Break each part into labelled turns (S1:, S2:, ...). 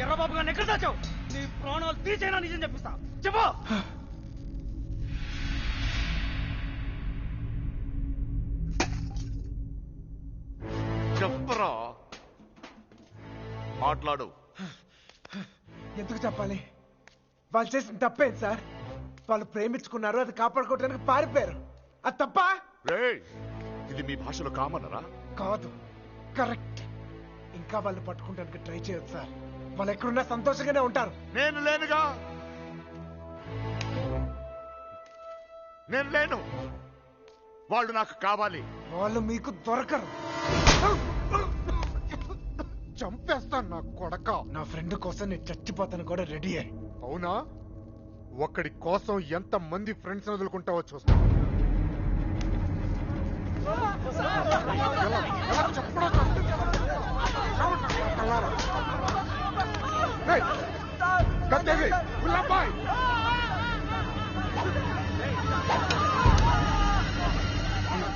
S1: ఎర్రబాబు గారిని ఎక్కడ దాచావు? నీ ప్రాణాలు తీసేనా నిజం చెప్పిస్తా. చెప్పు.
S2: చెప్పరా, మాట్లాడు.
S3: ఎందుకు చెప్పాలి? వాళ్ళు చేసిన తప్పేంటి సార్? వాళ్ళు ప్రేమించుకున్నారు, అది కాపాడుకోవడానికి పారిపోయారు. అది తప్ప?
S2: ఇది మీ భాషలో కామనరా?
S3: కాదు, కరెక్ట్. ఇంకా వాళ్ళు పట్టుకుంటానికి ట్రై చేయొచ్చు సార్. వాళ్ళు ఎక్కడున్నా సంతోషంగానే ఉంటారు.
S2: నేను లేనుగా, నేను లేను. వాళ్ళు నాకు కావాలి.
S3: వాళ్ళు మీకు దొరకరు. చంపేస్తాను నా కొడక. నా ఫ్రెండ్ కోసం నేను చచ్చిపోతాను కూడా రెడీ అయ్యి.
S4: అవునా? ఒక్కడి కోసం ఎంత మంది ఫ్రెండ్స్ వదులుకుంటావో చూస్తా.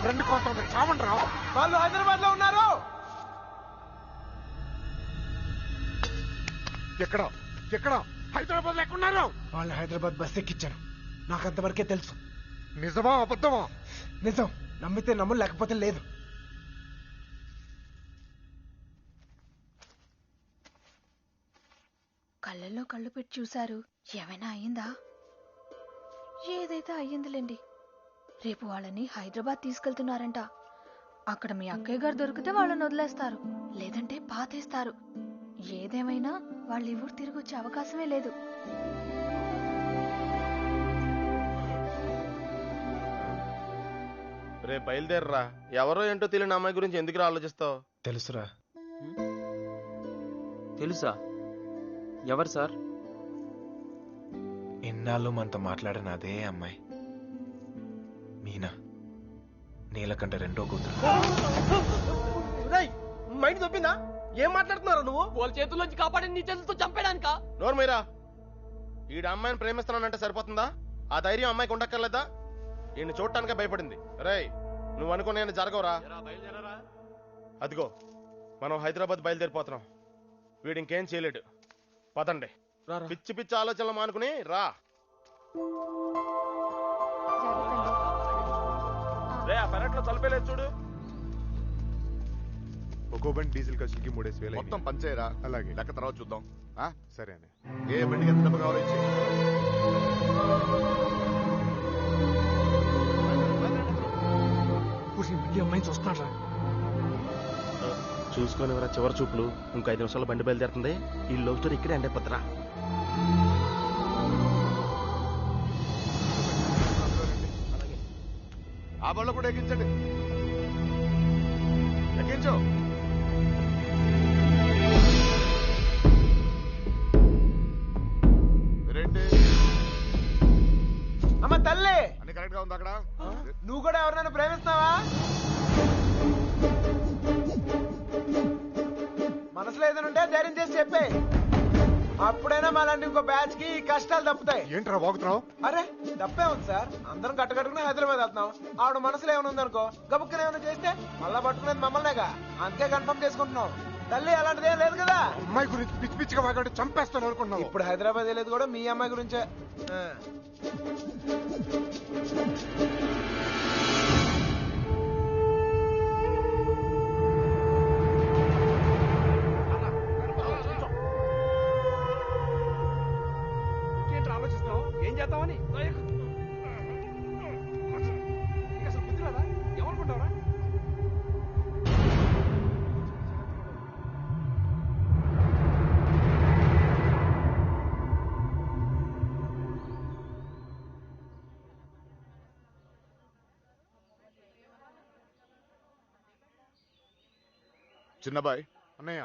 S4: ఫ్రెండ్ కోసం చావండి రా.
S3: వాళ్ళు హైదరాబాద్ లో ఉన్నారు.
S4: ఎక్కడ ఎక్కడ? హైదరాబాద్ లో ఎక్కడున్నారు?
S3: వాళ్ళు హైదరాబాద్ బస్ ఎక్కించారు. నాకు అంతవరకే తెలుసు.
S4: నిజమా అబద్ధమా?
S3: నిజం. నమ్మితే నమ్ము, లేకపోతే లేదు.
S5: కళ్ళల్లో కళ్ళు పెట్టి చూశారు. ఏమైనా అయ్యిందా? ఏదైతే అయ్యిందిలేండి. రేపు వాళ్ళని హైదరాబాద్ తీసుకెళ్తున్నారంట. అక్కడ మీ అక్కయ్య గారు దొరికితే వాళ్ళని వదిలేస్తారు, లేదంటే పాతేస్తారు. ఏదేమైనా వాళ్ళు ఈ ఊరు తిరిగి వచ్చే అవకాశమే లేదు.
S6: రేపు బయలుదేరరా. ఎవరో ఏంటో తెలియని అమ్మాయి గురించి ఎందుకు ఆలోచిస్తావు?
S3: తెలుసురా.
S7: తెలుసా? ఎవరు సార్?
S3: ఎన్నాళ్ళు మనతో మాట్లాడిన అదే అమ్మాయి, మీనా. నీలకంఠ రెండో కూతురు.
S1: మైండ్ తప్పిందా? ఏం మాట్లాడుతున్నారా నువ్వు? వాళ్ళ చేతుల్లోంచి కాపాడి నీ చేతులతో చంపేయడానికా?
S6: నోరు మీరా. ఈడ అమ్మాయిని ప్రేమిస్తున్నానంటే సరిపోతుందా? ఆ ధైర్యం అమ్మాయికి ఉండక్కర్లేదా? ఈయన్ని చూడటానికే భయపడింది. రేయ్, నువ్వు అనుకునే జరగవురా. అదిగో మనం హైదరాబాద్ బయలుదేరిపోతున్నాం. వీడు ఇంకేం చేయలేడు. పదండి. పిచ్చి పిచ్చి ఆలోచనలు మానుకుని రా. రే, ఆ పెరట్లో తలుపేలేదు చూడు.
S4: ఒక్కో బండి డీజిల్ ఖర్చులకి 3,000
S2: మొత్తం పంచేయరా.
S4: అలాగే.
S2: లెక్క తర్వాత చూద్దాం.
S4: సరే అని.
S2: ఏ బండికి ఎంత డబ్బు కావాలో ఇచ్చి.
S3: అమ్మాయిని చూస్తున్నారా?
S6: చూసుకొని చివరి చూపులు. ఇంకో 5 నిమిషాలు బండి బయలుదేరుతుంది. ఈ లవ్ స్టోరీ ఇక్కడే అంటే పత్రా.
S2: ఆ బళ్ళు కూడా ఎక్కించండి. ఎక్కించు. రేంటి
S3: అమ్మ తల్లి,
S2: అన్ని కరెక్ట్ గా ఉంది అక్కడ?
S3: నువ్వు కూడా ఎవరినైనా ప్రేమిస్తావా? మనసులో ఏదైనా ఉంటే ధైర్యం చేసి చెప్పే. అప్పుడైనా మాలాంటి ఇంకో బ్యాచ్ కి కష్టాలు తప్పుతాయి.
S4: ఏంట్రా వాగుతున్నావు?
S3: అరే తప్పే ఉంది సార్. అందరం కట్టుకట్టుకుని హైదరాబాద్ వెళ్తున్నాం. ఆవిడ మనసులో ఏమైనా ఉందనుకో, గబుక్కన ఏమైనా చేస్తే మళ్ళా పట్టుకునేది మమ్మల్నేగా. అందుకే కన్ఫర్మ్ చేసుకుంటున్నాం. తల్లి అలాంటిది ఏం లేదు కదా.
S4: అమ్మాయి గురించి పిచ్చి పిచ్చిగా వాగాడు, చంపేస్తాను అనుకున్నావు.
S3: ఇప్పుడు హైదరాబాద్ వెళ్ళేది కూడా మీ అమ్మాయి గురించే.
S1: ఆలోచిస్తున్నావు ఏం చేద్దామని? అసలు బుద్ధి రాదా? ఏమనుకుంటావరా?
S2: చిన్నబాయ్.
S4: అన్నయ్య,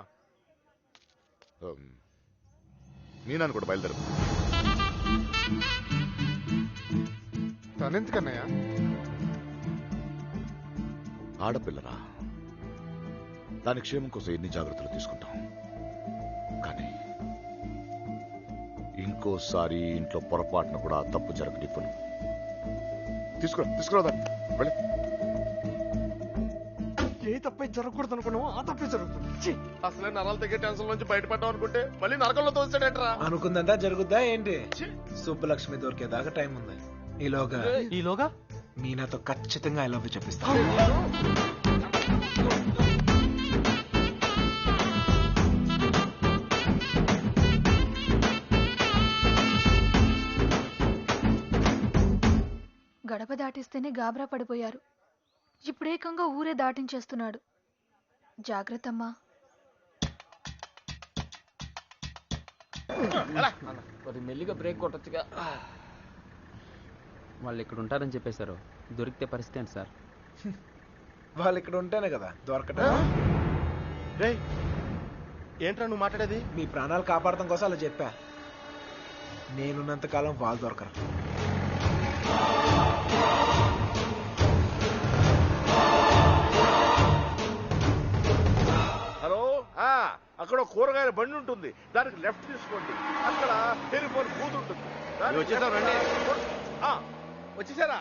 S2: మీనాను కూడా బయలుదేరు.
S4: తనెందుకన్నయ్య?
S2: ఆడపిల్లరా, దాని క్షేమం కోసం ఎన్ని జాగ్రత్తలు తీసుకుంటాం. కానీ ఇంకోసారి ఇంట్లో పొరపాటున కూడా ఆ తప్పు జరగనివ్వను. తీసుకురా వెళ్ళి.
S1: ఏ తప్పే జరగకూడదు అనుకున్నావు ఆ తప్పే జరుగుతుంది.
S6: అసలే నరాలు తగ్గే టెన్షన్ నుంచి బయటపడ్డాం అనుకుంటే మళ్ళీ నరకంలో తోస్తాడేంట్రా.
S3: అనుకుందంతా జరుగుద్దా ఏంటి? సుబ్బలక్ష్మి దొరికేదాకా టైం ఉంది. ఈలోగా మీనాతో ఖచ్చితంగా ఐ లవ్ యూ చెప్పిస్తా.
S5: గడప దాటిస్తేనే గాబరా పడిపోయారు. ఇప్పుడేకంగా ఊరే దాటించేస్తున్నాడు. జాగ్రత్తమ్మా.
S7: మెల్లిగా బ్రేక్ కొట్టచ్చుగా. వాళ్ళు ఇక్కడ ఉంటారని చెప్పేశారు. దొరికితే పరిస్థితి ఏంటి సార్?
S3: వాళ్ళు ఇక్కడ ఉంటేనే కదా దొరకటం.
S6: రేయ్ ఏంట్రా నువ్వు మాట్లాడేది?
S3: మీ ప్రాణాలు కాపాడటం కోసం అలా చెప్పా. నేనున్నంత కాలం వాళ్ళు దొరకరు.
S8: హలో, అక్కడ కూరగాయల బండి ఉంటుంది, దానికి లెఫ్ట్ తీసుకోండి. అక్కడ టెలిఫోన్ బూత్ ఉంటుంది. వచ్చేసారా?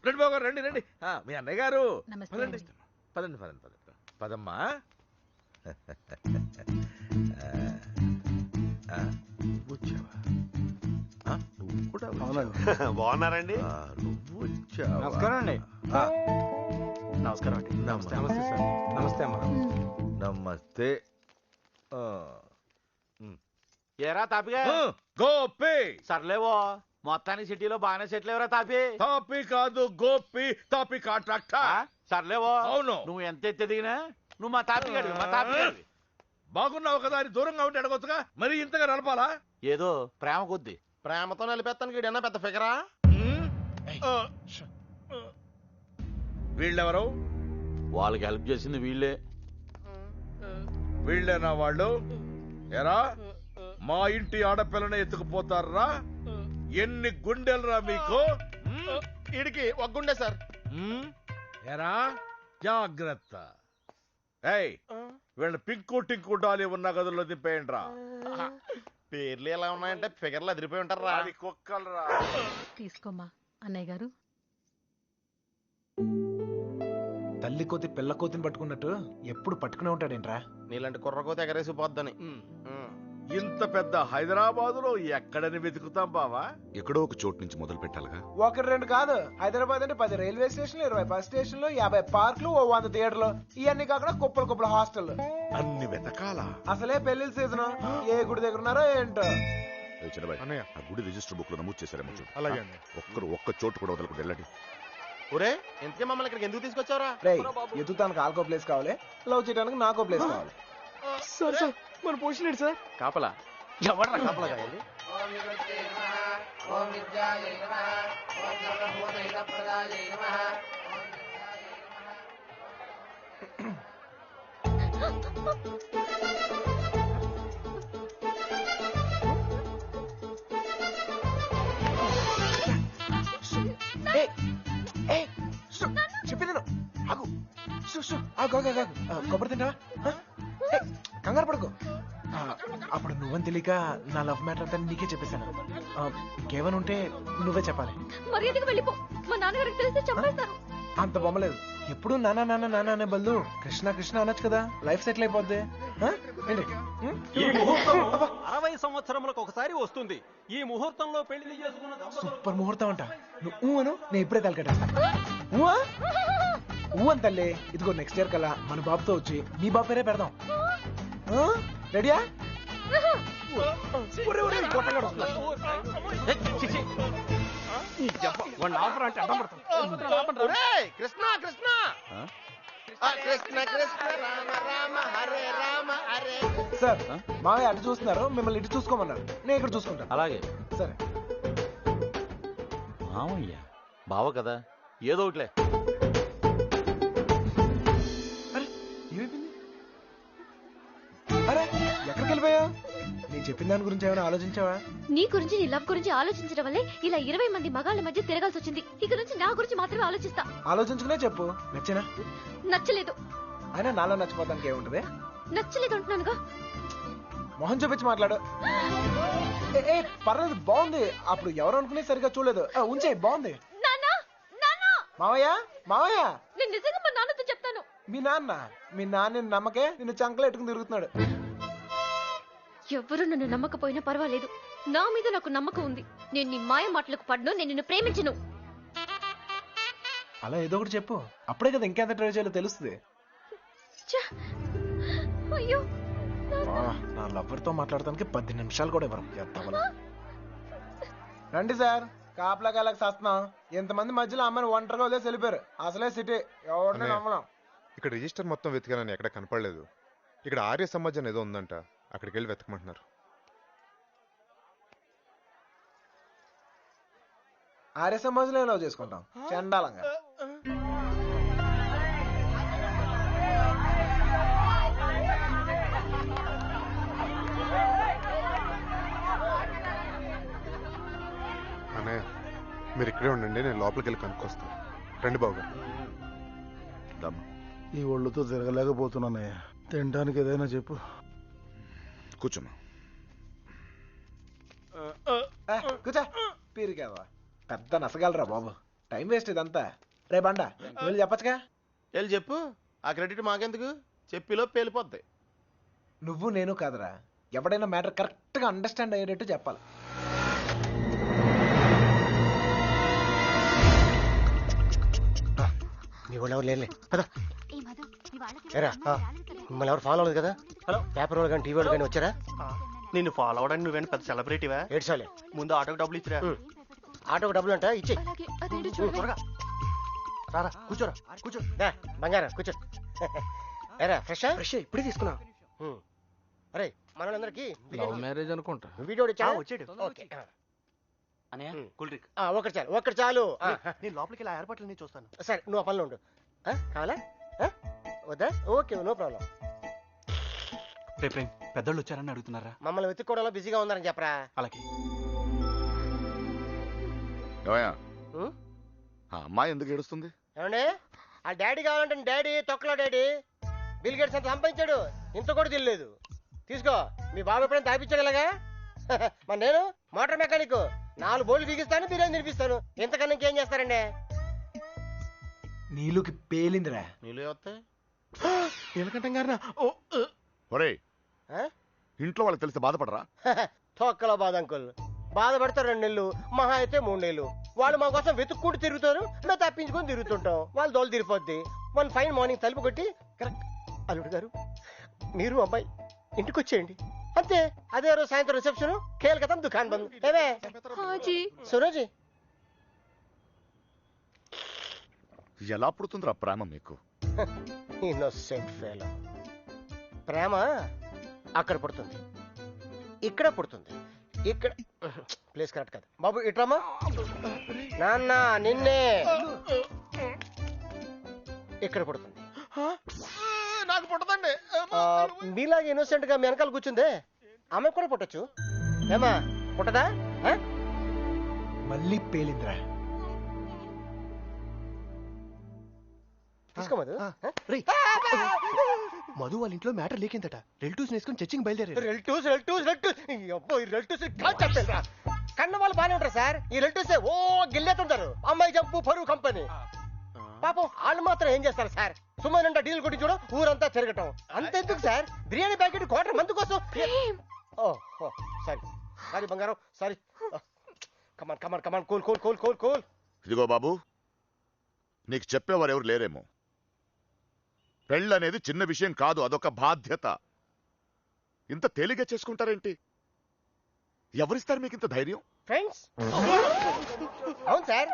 S8: రండి బాబు గారు, రండి. మీ అన్నయ్య గారు పదండి. పదమ్మా. నువ్వు కూడా బాగున్నారండి? నువ్వు వచ్చావా?
S3: నమస్కారం అండి.
S6: నమస్కారం అండి.
S3: నమస్తే సార్. నమస్తే అమ్మా.
S8: నమస్తే.
S9: ఏరా తాపిగా
S8: గోపి.
S9: సర్లేవో మొత్తానికి సిటీలో బాగానే సెటిల్ ఎవరా తాపి?
S8: తాపి కాదు గోపి, తాపి కాంట్రాక్టర్.
S9: సర్లేవో.
S8: అవును.
S9: నువ్వు ఎంత ఎదిగినా నువ్వు మా తాపి గడివి, మా తాపి గడివి.
S8: బాగున్నావు కదా అని దూరంగా ఉంటే అడగొచ్చుగా, మరి ఇంతగా నడపాలా?
S9: ఏదో ప్రేమ కొద్ది.
S6: ప్రేమతో నిలిపేస్తానికి వీడన్నా పెద్ద ఫిగరా?
S8: వీళ్ళెవరు?
S9: వాళ్ళకి హెల్ప్ చేసింది వీళ్ళే.
S8: వీళ్ళేనా వాళ్ళు? ఎరా మా ఇంటి ఆడపిల్లని ఎత్తుకుపోతారా? ఎన్ని గుండెలరా మీకు?
S6: వీడికి ఒక గుండె సార్.
S8: ఎరా జాగ్రత్త. ఏయ్ వీళ్ళని పింకు టింకు డాలి ఉన్న గదుల్లో దింపేయండి రా.
S6: పేర్లు ఎలా ఉన్నాయంటే ఫిగర్లు అదిరిపోయి ఉంటారా?
S8: అది కుక్కలరా.
S10: తీసుకోమ్మా అన్నయ్య గారు.
S3: తల్లి కోతి పిల్ల కోతిని పట్టుకున్నట్టు ఎప్పుడు పట్టుకునే ఉంటాడేంట్రా?
S6: నీలాంటి కుర్రకోత ఎగరేసిపోద్దని.
S8: ఇంత పెద్ద హైదరాబాదులో ఎక్కడని వెతుకుతాం బావా?
S2: ఎక్కడో ఒక చోటు నుంచి మొదలు పెట్టాలిగా.
S3: ఒకటి రెండు కాదు, హైదరాబాద్ అంటే 10 రైల్వే స్టేషన్లు, 20 బస్ స్టేషన్లు, 50 పార్కులు, 100 థియేటర్లు, ఇవన్నీ కాకుండా కుప్పలు హాస్టల్.
S8: అన్ని వెతకాలా?
S3: అసలే పెళ్లిళ్ళ సీజన్. ఏ గుడి దగ్గర ఉన్నారో ఏంటో.
S2: చిన్నబాయ్
S4: అన్నయ్య.
S2: ఆ గుడి రిజిస్టర్ బుక్ లో నమోదు చేశారేమో చూడు.
S4: అలాగే అన్నయ్య.
S2: ఒక్క చోటు కూడా వదలకుండా వెళ్ళండి.
S6: ఒరే ఇంతకీ మమ్మల్ని ఇక్కడికి ఎందుకు తీసుకొచ్చావురా?
S3: రేయ్ ఎత్తుతానికి ఆల్కో ప్లేస్ కావాలి, లవ్ చేయడానికి నాకో ప్లేస్ కావాలి.
S1: సార్ మన పొజిషన్ ఏంటి సార్?
S7: కాపలా
S9: ఎవడ్రా కపల కాయాలి?
S3: చెప్పింది కొబ్బరి తింటావా? కంగారు పడుకో. అప్పుడు నువ్వని తెలియక నా లవ్ మ్యాటర్ అంతా నీకే చెప్పేశాను. ఇంకేమైనా ఉంటే నువ్వే చెప్పాలి.
S5: మర్యాదగా వెళ్ళిపో. మా నాన్నగారికి తెలిస్తే చంపేస్తారు.
S3: అంత బొమ్మలేదు. ఎప్పుడు నాన్న నాన్న నాన్న అనే బదులు కృష్ణ కృష్ణ అనొచ్చు కదా, లైఫ్ సెటిల్ అయిపోద్ది. ఏంటి?
S1: ఈ ముహూర్తం 60 సంవత్సరములకు ఒకసారి వస్తుంది. ఈ ముహూర్తంలో పెళ్లి చేసుకున్న
S3: సూపర్ ముహూర్తం అంట. నువ్వు అను, నేను ఇప్పుడే తలకట్టేస్తా. ఊ అని తల్లి. ఇదిగో నెక్స్ట్ ఇయర్ కల్లా మన బాబుతో వచ్చి మీ బాబు పేరే పెడదాం. రెడీయా?
S6: కృష్ణ కృష్ణ కృష్ణ కృష్ణ రామ రామ హరే రామ హరే.
S3: సార్ మావయ్య అటు చూస్తున్నారు, మిమ్మల్ని ఇటు చూసుకోమన్నారు. నేను ఇక్కడ చూసుకుంటాను.
S9: అలాగే.
S3: సరే.
S9: మామయ్య బావ కదా, ఏదో ఒకట్లే.
S3: అరే ఏమైపోయింది? అరే ఎక్కడికి వెళ్ళిపోయా? నేను చెప్పిన దాని గురించి ఏమైనా ఆలోచించావా?
S11: నీ గురించి నీ లవ్ గురించి ఆలోచించడం వల్లే ఇలా 20 మంది మగాళ్ళ మధ్య తిరగాల్సి వచ్చింది. ఇక నుంచి నా గురించి మాత్రమే ఆలోచిస్తా.
S3: ఆలోచించుకునే చెప్పు. నచ్చినా?
S11: నచ్చలేదు.
S3: అయినా నాలో నచ్చిపోతానికి ఏముంటది?
S11: నచ్చలేదు అంటున్నానుగా.
S3: మొహం చూపించి మాట్లాడు. ఏ పర్లేదు, బాగుంది. అప్పుడు ఎవరు అనుకునే సరిగా చూడలేదు. ఉంచే, బాగుంది. మావయ్య మావయ్య,
S11: నేను నిజంగా మా నాన్నతో చెప్తాను.
S3: మీ నాన్న నమ్మకే నిన్ను చంకలు ఎట్టుకుని తిరుగుతున్నాడు.
S11: ఎవరు నన్ను నమ్మకపోయినా పర్వాలేదు, నా మీద నాకు నమ్మకం ఉంది. నేను నీ మాయ మాటలకు పడ్ను, నేను నిన్ను ప్రేమించను.
S3: అలా ఏదో ఒకటి చెప్పు, అప్పుడే కదా ఇంకెంత ట్రై చేయాలో తెలుస్తుంది.
S11: అయ్యో,
S3: నా లవ్వర్ తో మాట్లాడటానికి 10 నిమిషాలు కూడా ఇవ్వరు. రండి సార్, కాపలా కాలకు సస్తున్నాం. ఇంతమంది మధ్యలో అమ్మని ఒంటరిగా వదిలేసి వెళ్ళిపోయారు. అసలే సిటీ, ఎవరిని నమ్మడం.
S4: ఇక్కడ రిజిస్టర్ మొత్తం వెతికానని ఎక్కడ కనపడలేదు. ఇక్కడ ఆర్య సమాజం ఏదో ఉందంట, అక్కడికి వెళ్ళి వెతకమంటున్నారు.
S3: ఆర్య సమాజంలో లవ్ చేసుకుంటాం చండాలంగా.
S4: అన్నయ్య మీరు ఇక్కడే ఉండండి, నేను లోపలికి వెళ్ళి కనుక్కొస్తాను. రండి బాబుగారు.
S12: ఈ ఒళ్ళుతో తిరగలేకపోతున్నానయ్యా, తినడానికి ఏదైనా చెప్పు.
S2: కూర్చోమ్మా.
S3: కూర్చో. పీరికేవా పెద్ద నసగలరా బాబు, టైం వేస్ట్ ఇదంతా. రే బండ, వెళ్ళి చెప్పచ్చుగా.
S6: వెళ్ళి చెప్పు, ఆ క్రెడిట్ మాకెందుకు, చెప్పిలో పేలిపోద్ది.
S3: నువ్వు నేను కాదురా, ఎవడైనా మ్యాటర్ కరెక్ట్ గా అండర్స్టాండ్ అయ్యేటట్టు చెప్పాలి.
S13: మీ వాళ్ళు ఎవరు లేలే కదా. మిమ్మల్ని ఎవరు ఫాలో అవ్వలేదు కదా. హలో, పేపర్ వాళ్ళు కానీ టీవీ వాళ్ళు కానీ వచ్చారా?
S6: నిన్ను ఫాలో అవడానికి నువ్వేంటి పెద్ద సెలబ్రిటీవా?
S13: ఏడ్చాలే.
S6: ముందు ఆటోకి డబ్బులు ఇచ్చిరా.
S13: ఆటోకి డబ్బులు అంట, ఇచ్చే. త్వరగా రారా, కూర్చోరా, కూర్చో. బంగారం కూర్చో. ఏరా ఫ్రెష్ ఇప్పుడే తీసుకున్నా. అరే మనోళ్ళందరికీ
S9: లవ్ మ్యారేజ్ అనుకుంటా.
S13: వీడియో వచ్చాడు. ఓకే ఒకటి చాలు.
S6: నేను లోపలికి ఇలా ఏర్పాట్లు చూస్తాను.
S13: సరే, నువ్వు ఆ పనిలో ఉండు. కావాలా వద్దా? Okay, no problem.
S1: పెద్దోళ్ళు వచ్చారని అడుగుతున్నారా?
S13: మమ్మల్ని వెతుక్కోవడంలో బిజీగా ఉన్నారని చెప్పరా.
S1: అలాగే.
S2: ఆ అమ్మాయి ఎందుకు ఏడుస్తుంది?
S13: ఏమండి, ఆ డాడీ కావాలంటే డాడీ తొక్కలో డాడీ. బిల్ గేట్స్ అంత సంపాదించాడు, ఇంత కూడా తెలియలేదు. తీసుకో, మీ బాబు ఎప్పుడైనా తాపించగలగా. మరి నేను మోటార్ మెకానిక్, 4 బోర్లు బిగిస్తాను, బిర్యానీ తినిపిస్తాను. ఇంతకన్నా ఇంకేం చేస్తారండి?
S3: నీళ్ళకి పేలిందిరా.
S6: నీళ్ళు వస్తాయి.
S13: నీలకంఠం గారు
S2: ఒరే, ఇంట్లో వాళ్ళకి తెలిసి బాధపడరా?
S13: తొక్కలో బాధ అంకుల్. బాధపడతారు 2 నెలలు, మహా అయితే 3 నెలలు. వాళ్ళు మా కోసం వెతుక్కుంటూ తిరుగుతారు, మేము తప్పించుకొని తిరుగుతుంటాం. వాళ్ళు దోలు తిరిగిపోద్ది. 1 ఫైన్ మార్నింగ్ తలుపు కొట్టి, కరెక్ట్ అల్లుడు గారు మీరు అబ్బాయి ఇంటికి వచ్చేయండి అంతే. అదే రోజు సాయంత్రం రిసెప్షన్, కేల్కతం దుకాన్ బంద్. ఏమే సురోజీ,
S2: ఎలా పుడుతుందిరా ప్రేమ మీకు?
S13: Innocent fellow. ప్రేమ అక్కడ పుడుతుంది, ఇక్కడ పుడుతుంది. ఇక్కడ ప్లేస్ కరెక్ట్ కదా బాబు. ఇట్రామా నాన్న, నిన్నే ఇక్కడ పుడుతుంది.
S6: నాకు పుట్టదండి.
S13: మీలాగా ఇన్నోసెంట్ గా మీ వెనకాల కూర్చుందే ఆమె కూడా పుట్టచ్చు. ఏమా పుట్టదా?
S3: మళ్ళీ పేలిందిరా.
S13: తీసుకో మధు.
S6: మధు వాళ్ళ ఇంట్లో మ్యాటర్ లేకిందట. రిలేటివ్స్ వేసుకుని చర్చింగ్ బయలుదేరారు.
S13: రిలేటివ్స్ కన్న వాళ్ళు బాగానే ఉంటారు సార్. ఈ రిలేటివ్స్ ఓ గిల్లేతుంటారు. అమ్మాయి జంపు పరువు కంపెనీ. పాపం వాళ్ళు మాత్రం ఏం చేస్తారు సార్? సుమారంట డీల్ కొట్టి చూడ ఊరంతా తిరగటం. అంతెందుకు sir, biryani packet quarter month కోసం. సారీ సారీ బంగారం, sorry. Come on come on come on, cool cool cool cool cool.
S2: ఇదిగో బాబు, నీకు చెప్పేవారు ఎవరు లేరేమో. పెళ్ళనేది చిన్న విషయం కాదు, అదొక బాధ్యత. ఇంత తేలిగ్గా చేసుకుంటారేంటి? ఎవరిస్తారు మీకు ఇంత ధైర్యం?
S13: ఫ్రెండ్స్. అవును సార్,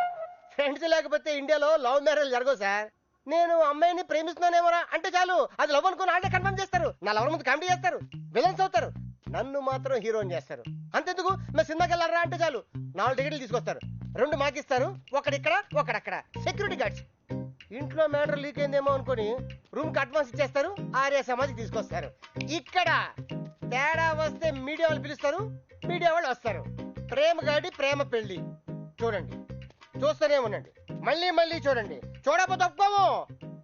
S13: ఫ్రెండ్స్ లేకపోతే ఇండియాలో లవ్ మ్యారేజ్ జరగవు సార్. నేను అమ్మాయిని ప్రేమిస్తున్నానేమోరా అంటే చాలు, అది లవ్ అనుకుని ఆడే కన్ఫర్మ్ చేస్తారు. నా లవర్ ముందు కామెడీ చేస్తారు, విలన్స్ అవుతారు. నన్ను మాత్రం హీరోని చేస్తారు. అంతెందుకు, మేము సినిమాకి వెళ్ళారా అంటే చాలు 4 టికెట్లు తీసుకొస్తారు. 2 మాకిస్తారు, ఒకడిక్కడ ఒకడక్కడ. Security guards. ఇంట్లో మ్యాటర్ లీక్ అయిందేమో అనుకుని రూమ్ కి అడ్వాన్స్ ఇచ్చేస్తారు, ఆర్య సమాధికి తీసుకొస్తారు. ఇక్కడ తేడా వస్తే మీడియా వాళ్ళు పిలుస్తారు, మీడియా వాళ్ళు వస్తారు. ప్రేమ గాడి ప్రేమ పెళ్లి చూడండి, చూస్తూనే ఉండండి, మళ్ళీ మళ్ళీ చూడండి, చూడకపోతే ఒప్పుకోము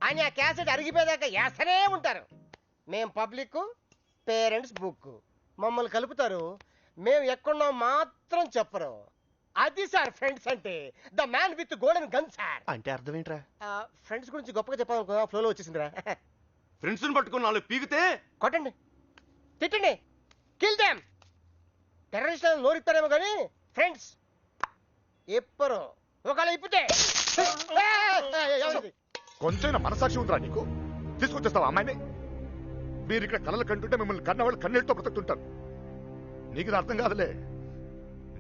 S13: అని ఆ క్యాసెట్ అరిగిపోయేదాకా వేస్తూనే ఉంటారు. మేం పబ్లిక్, పేరెంట్స్ బుక్, మమ్మల్ని కలుపుతారు, మేము ఎక్కడున్నాం మాత్రం చెప్పరు. అది సార్ ఫ్రెండ్స్ అంటే, the man with golden gun sir.
S6: అంటే అర్థం ఏంట్రా?
S13: ఫ్రెండ్స్ గురించి గొప్పగా చెప్పాలనుకో, ఫ్లోలో వచ్చేసిందిరా.
S6: ఫ్రెండ్స్ పట్టుకుని నాలుగు పీకితే
S13: కొట్టండి, తిట్టండి, కిల్ దెమ్. టెర్రరిస్టులను నోరిస్తారేమో కానీ ఫ్రెండ్స్ ఎప్పరు ఒకవేళ ఇప్పితే
S2: కొంచెం మనసాక్షి ఉందిరా నీకు? తీసుకొచ్చేస్తావా అమ్మాయిని? మీరు ఇక్కడ కలలు కంటుంటే మిమ్మల్ని కన్నవాళ్ళు కన్నీళ్ళతో బ్రతుకుతుంటారు. నీకు ఇది అర్థం కాదులే.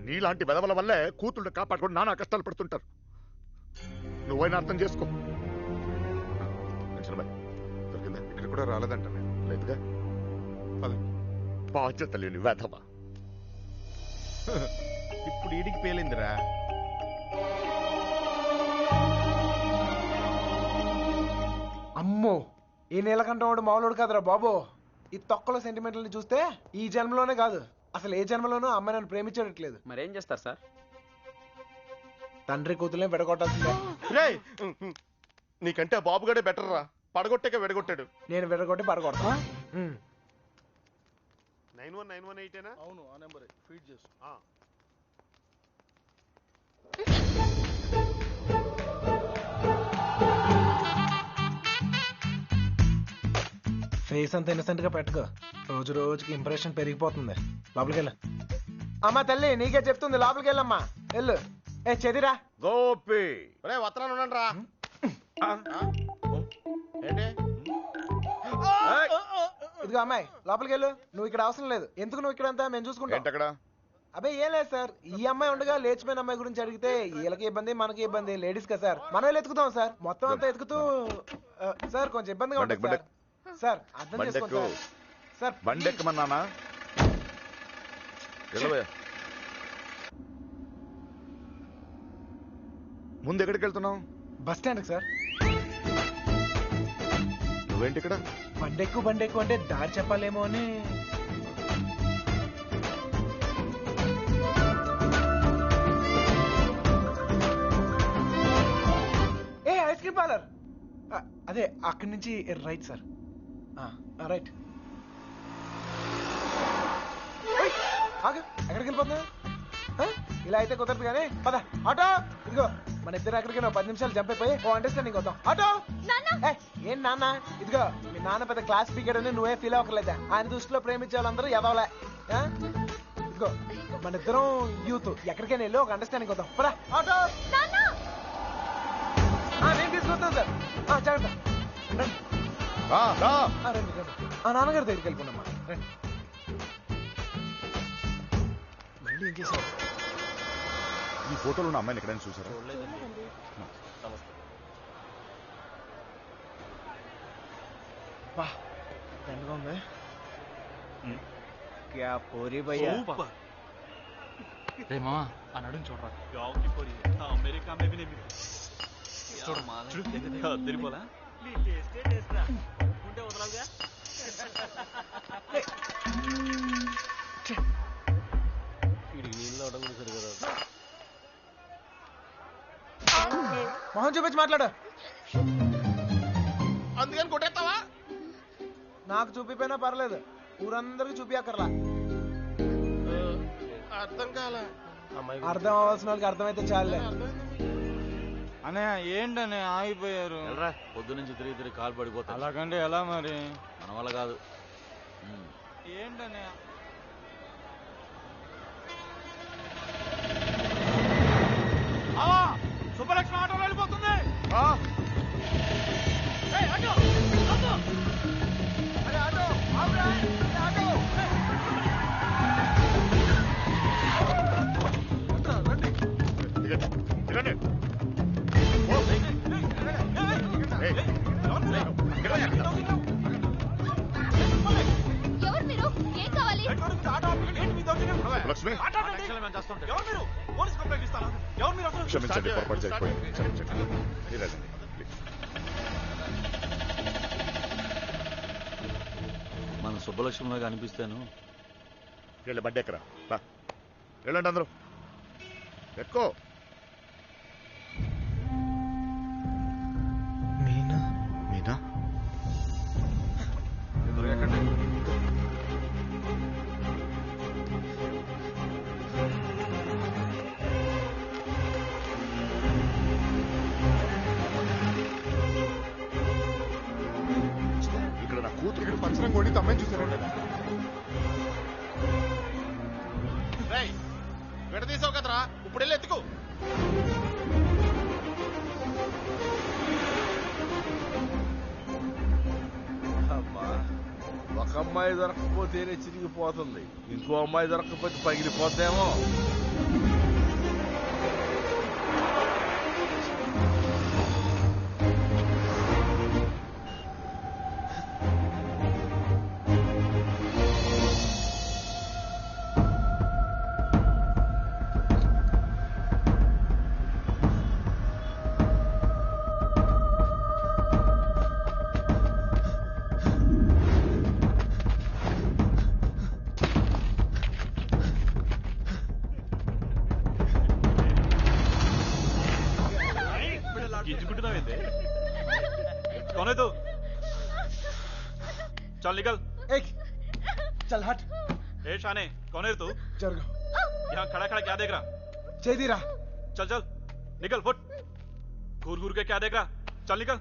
S2: నీలాంటి వెదవల వల్లే కూతుళ్ళు కాపాడుకొని నానా కష్టాలు పడుతుంటారు. నువ్వైనా అర్థం చేసుకో. దొరికిందా?
S4: ఇక్కడ కూడా రాలేదంట.
S2: లేదుగా. బాధ్యత లేని వెధవ.
S3: ఇప్పుడు ఈడికి పేలిందిరా. అమ్మో, ఈ నీలకంఠం వాడు మామూలుడు కాదురా బాబు. ఈ తొక్కలో సెంటిమెంట్లని చూస్తే ఈ జన్మలోనే కాదు, అసలు ఏ జన్మలోనూ అమ్మాయి నన్ను ప్రేమించట్లేదు.
S7: మరేం చేస్తారు సార్?
S3: తండ్రి కూతులే విడగొట్టాల్సిందే.
S6: రేయ్, నీకంటే ఆ బాబుగాడే బెటర్ రా. పడగొట్టాక విడగొట్టాడు.
S3: నేను విడగొట్టి పడగొడతా.
S6: 9191
S8: అవును, ఆ నెంబర్ ఫీడ్ చేసు.
S3: ఫేస్ అంత ఇన్నసెంట్ గా పెట్టుకో, రోజు రోజుకి ఇంప్రెషన్ పెరిగిపోతుంది. లోపలికి వెళ్ళు. అమ్మా తల్లి నీకే చెప్తుంది, లోపలికి వెళ్ళమ్మా, వెళ్ళు. ఏ చెదిరా
S8: గోపి.
S6: రే వత్రాను ఉండండి రా. ఏంటి?
S3: ఇదిగో అమ్మాయి, లోపలికి వెళ్ళు. నువ్వు ఇక్కడ అవసరం లేదు. ఎందుకు నువ్వు ఇక్కడ అంతా మేము చూసుకుంటాం. అబ్బే ఏం లేదు సార్, ఈ అమ్మాయి ఉండగా లేచిపోయిన అమ్మాయి గురించి అడిగితే వీళ్ళకి ఇబ్బంది మనకి ఇబ్బంది, లేడీస్ కదా సార్, మనం ఎత్తుకుతాం సార్. మొత్తం అంతా ఎత్తుకుతూ సార్ కొంచెం ఇబ్బందిగా ఉంటుంది సార్. సార్ అర్థం చేసుకోండి సార్. సార్
S2: బండెక్కమన్నానా? ముందు ఎక్కడికి వెళ్తున్నావు?
S3: Bus stand sir.
S2: నువ్వేంటి ఇక్కడ?
S3: బండెక్కు అంటే దారి చెప్పాలేమో అని. ఏ ఐస్ క్రీమ్ పార్లర్, అదే అక్కడి నుంచి రైట్ సార్. రైట్. ఎక్కడికి వెళ్ళిపోతున్నా? ఇలా అయితే కుదరదు కానీ పద. ఆటో ఇదిగో, మన ఇద్దరు ఎక్కడికైనా 10 నిమిషాలు జంప్ అయిపోయి ఓ అండర్స్టాండింగ్ వద్దాం. ఆటో. ఏం నాన్న? ఇదిగో మీ నాన్న పెద్ద క్లాస్ స్పీకర్ అని నువ్వే ఫీల్ అవ్వకలేదా? ఆయన దృష్టిలో ప్రేమించే వాళ్ళందరూ ఎదవలే. ఇదిగో మన ఇద్దరం యూత్, ఎక్కడికైనా వెళ్ళి ఒక అండర్స్టాండింగ్ వద్దాం. పద. ఆటో. నేను తీసుకొస్తాను సార్. జాగ్రత్త. రండి రండి. నాన్నగారి దగ్గరికి వెళ్ళిపోండమ్మా. రండి. మళ్ళీ ఏం చేశారు?
S2: ఈ ఫోటోలో ఉన్న అమ్మాయిని ఎక్కడైనా చూసారా?
S3: ఎండగా ఉంది.
S9: క్యా పోరీ భయ్యా.
S7: రే మామా ఆ నడుం చూడరా.
S3: మొహం చూపించి మాట్లాడు.
S6: అందుకని కొట్టేస్తావా?
S3: నాకు చూపిపోయినా పర్లేదు, ఊరందరికి చూపియక్కర్లా.
S6: అర్థం కాలే.
S3: అర్థం అవ్వాల్సిన వాళ్ళకి అర్థమైతే చాలే.
S9: అనే ఏంటనే ఆగిపోయారు?
S8: పొద్దు నుంచి తిరిగి కాలు పడిపోతా.
S9: అలాగంటే ఎలా మరి?
S8: మన వల్ల కాదు.
S9: ఏంటనే? సుబ్బలక్ష్మి ఆటోలో వెళ్ళిపోతుంది.
S11: ఎవరు మీరు? ఏం కావాలి?
S2: లక్ష్మి క్షమించండి, పొరపాటు జరిగిపోయింది. క్షమించండి. మీరండి ప్లీజ్.
S8: మన సుబ్బలక్ష్మిలాగా అనిపిస్తాను.
S2: వెళ్ళి బండి ఎక్కరా వెళ్ళండి అందరూ ఎక్కువ
S3: మీనా
S2: మీనా ఇక్కడ నా కూతురు
S4: ఇక్కడ పంచరం కొడి తమ్మని చూసారండి
S6: విడదీసావు కదరా ఇప్పుడు వెళ్ళి ఎత్తుకు.
S8: అమ్మా ఒక అమ్మాయి దొరకకపోతేనే చిరిగిపోతుంది, ఇంకో అమ్మాయి దొరకకపోతే పగిలిపోతేమో.
S1: कौन है तू? चल निकल।
S3: चल हट।
S1: ए शाने, कौन है तू?
S3: चल
S1: यहाँ खड़ा खड़ा क्या देख रहा?
S3: चेदी रहा।
S1: चल चल निकल फुट। घूर घूर के क्या देख रहा? चल निकल।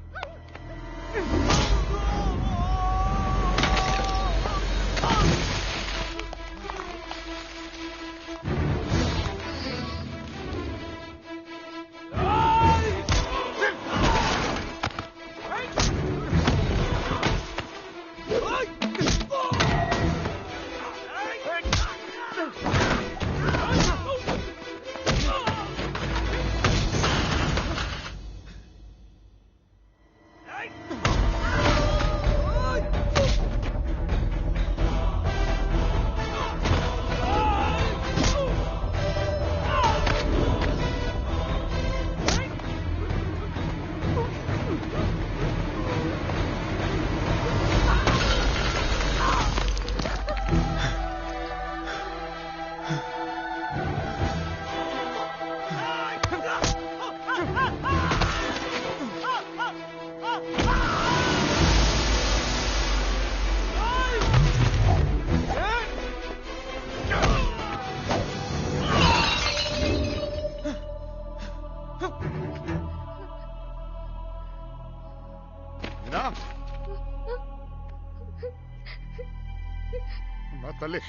S2: తల్లి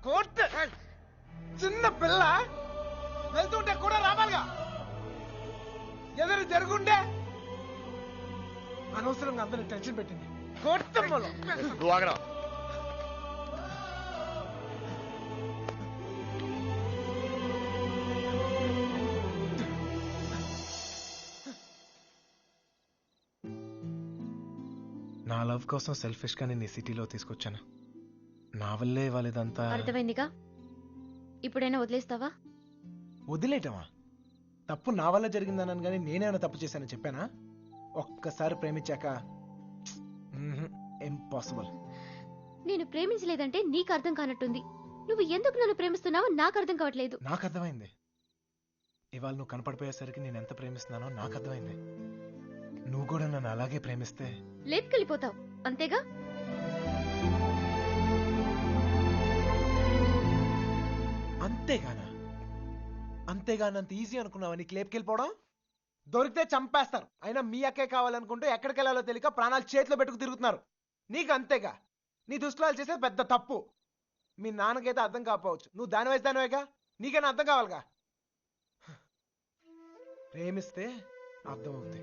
S3: కోర్టు చిన్న పిల్ల వెళ్తుంటే కూడా రావాలిగా, ఎదురు జరుగుండే అనవసరంగా అందరిని టెన్షన్ పెట్టింది. కోర్టు
S2: నువ్వు ఆగరా.
S3: నా లవ్ కోసం సెల్ఫిష్ గా నేను ఈ సిటీలో తీసుకొచ్చాను. నా వల్లే వాళ్ళదంతా.
S11: అర్థమైందిగా, ఇప్పుడైనా వదిలేస్తావా?
S3: వదిలేయటమా? తప్పు నా వల్ల జరిగిందనని కానీ నేనేమైనా తప్పు చేశానని చెప్పానా? ఒక్కసారి ప్రేమించాక ఇంపాసిబుల్.
S11: నేను ప్రేమించలేదంటే నీకు అర్థం కానట్టుంది. నువ్వు ఎందుకు నన్ను ప్రేమిస్తున్నావో నాకు అర్థం కావట్లేదు.
S3: నాకు అర్థమైంది. ఇవాళ నువ్వు కనపడిపోయేసరికి నేను ఎంత ప్రేమిస్తున్నానో నాకు అర్థమైంది. నువ్వు కూడా నన్ను అలాగే ప్రేమిస్తే
S11: లేపుకెళ్ళిపోతావు, అంతేగా?
S3: అంతేగానంత ఈజీ అనుకున్నావా నీకు లేపుకెళ్ళిపోవడం? దొరికితే చంపేస్తారు. అయినా మీ అక్కే కావాలనుకుంటూ ఎక్కడికి వెళ్ళాలో తెలియక ప్రాణాలు చేతిలో పెట్టుకు తిరుగుతున్నారు. నీకు అంతేగా. నీ దుస్తులు చేసేది పెద్ద తప్పు. మీ నాన్నకైతే అర్థం కాకపోవచ్చు, నువ్వు దాని వయసు దానివేగా, నీకైనా అర్థం కావాలిగా. ప్రేమిస్తే అర్థం అవుతుంది.